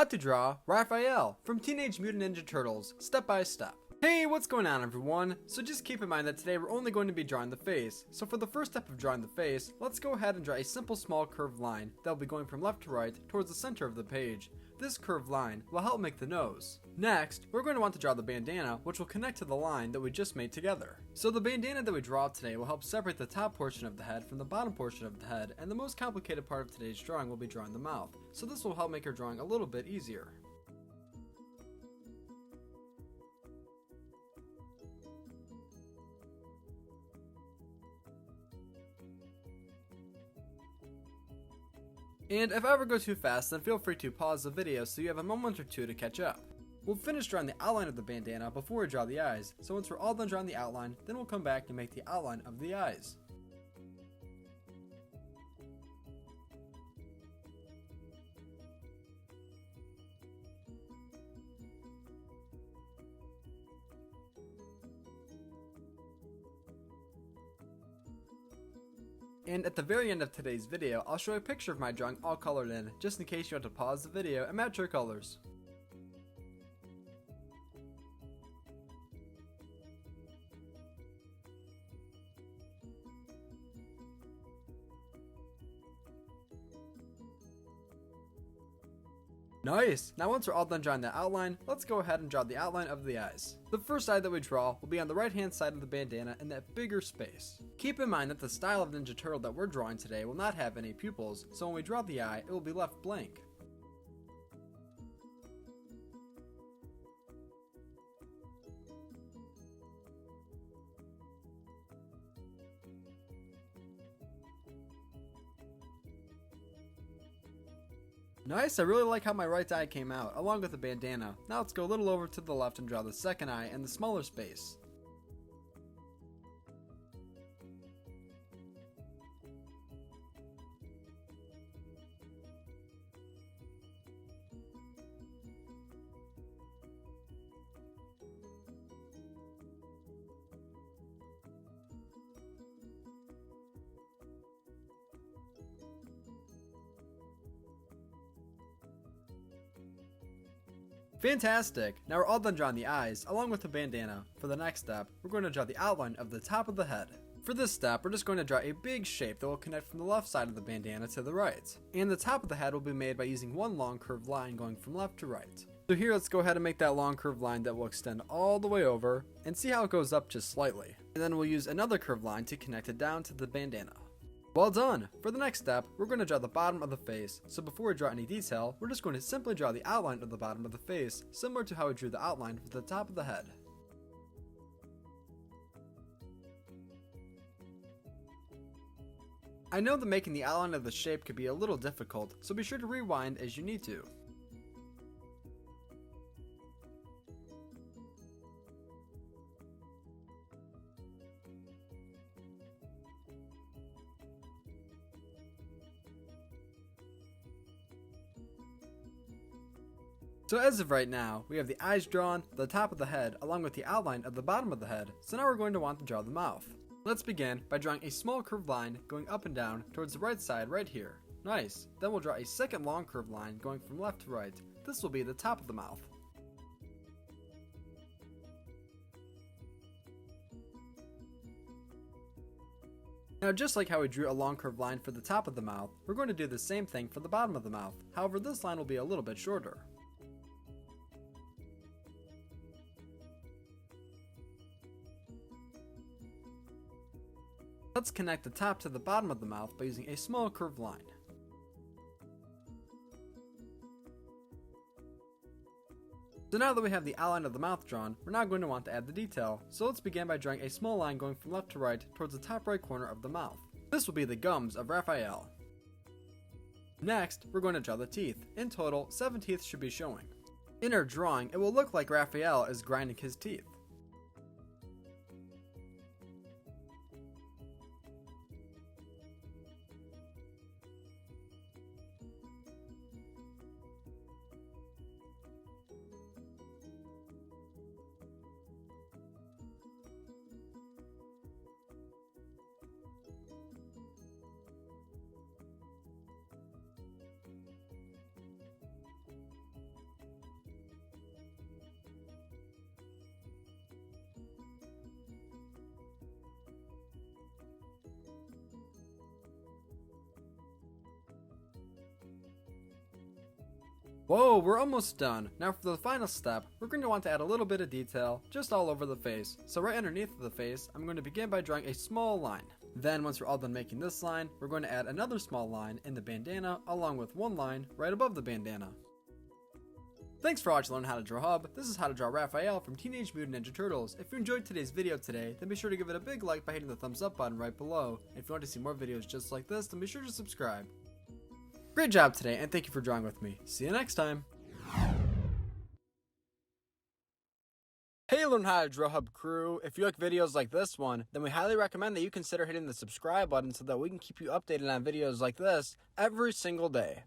How to draw Raphael from Teenage Mutant Ninja Turtles, step by step. Hey, what's going on everyone? So just keep in mind that today we're only going to be drawing the face. So for the first step of drawing the face, let's go ahead and draw a simple small curved line that will be going from left to right towards the center of the page. This curved line will help make the nose. Next, we're going to want to draw the bandana, which will connect to the line that we just made together. So the bandana that we draw today will help separate the top portion of the head from the bottom portion of the head, and the most complicated part of today's drawing will be drawing the mouth. So this will help make our drawing a little bit easier. And if I ever go too fast, then feel free to pause the video so you have a moment or two to catch up. We'll finish drawing the outline of the bandana before we draw the eyes, so once we're all done drawing the outline, then we'll come back and make the outline of the eyes. And at the very end of today's video, I'll show a picture of my drawing all colored in, just in case you want to pause the video and match your colors. Nice! Now once we're all done drawing the outline, let's go ahead and draw the outline of the eyes. The first eye that we draw will be on the right hand side of the bandana in that bigger space. Keep in mind that the style of Ninja Turtle that we're drawing today will not have any pupils, so when we draw the eye, it will be left blank. Nice, I really like how my right eye came out, along with the bandana. Now let's go a little over to the left and draw the second eye in the smaller space. Fantastic! Now we're all done drawing the eyes, along with the bandana. For the next step, we're going to draw the outline of the top of the head. For this step, we're just going to draw a big shape that will connect from the left side of the bandana to the right. And the top of the head will be made by using one long curved line going from left to right. So here, let's go ahead and make that long curved line that will extend all the way over, and see how it goes up just slightly. And then we'll use another curved line to connect it down to the bandana. Well done! For the next step, we're going to draw the bottom of the face, so before we draw any detail, we're just going to simply draw the outline of the bottom of the face, similar to how we drew the outline for the top of the head. I know that making the outline of the shape could be a little difficult, so be sure to rewind as you need to. So as of right now, we have the eyes drawn, the top of the head, along with the outline of the bottom of the head, so now we're going to want to draw the mouth. Let's begin by drawing a small curved line going up and down towards the right side right here. Nice! Then we'll draw a second long curved line going from left to right. This will be the top of the mouth. Now just like how we drew a long curved line for the top of the mouth, we're going to do the same thing for the bottom of the mouth. However, this line will be a little bit shorter. Let's connect the top to the bottom of the mouth by using a small curved line. So now that we have the outline of the mouth drawn, we're now going to want to add the detail. So let's begin by drawing a small line going from left to right towards the top right corner of the mouth. This will be the gums of Raphael. Next, we're going to draw the teeth. In total, 7 teeth should be showing. In our drawing, it will look like Raphael is grinding his teeth. Whoa, we're almost done. Now for the final step, we're going to want to add a little bit of detail just all over the face. So right underneath the face, I'm going to begin by drawing a small line. Then once we're all done making this line, we're going to add another small line in the bandana along with one line right above the bandana. Thanks for watching Learn How to Draw Hub. This is How to Draw Raphael from Teenage Mutant Ninja Turtles. If you enjoyed today's video today, then be sure to give it a big like by hitting the thumbs up button right below. And if you want to see more videos just like this, then be sure to subscribe. Great job today, and thank you for drawing with me. See you next time. Hey Learn How to Draw Hub crew, if you like videos like this one, then we highly recommend that you consider hitting the subscribe button so that we can keep you updated on videos like this every single day.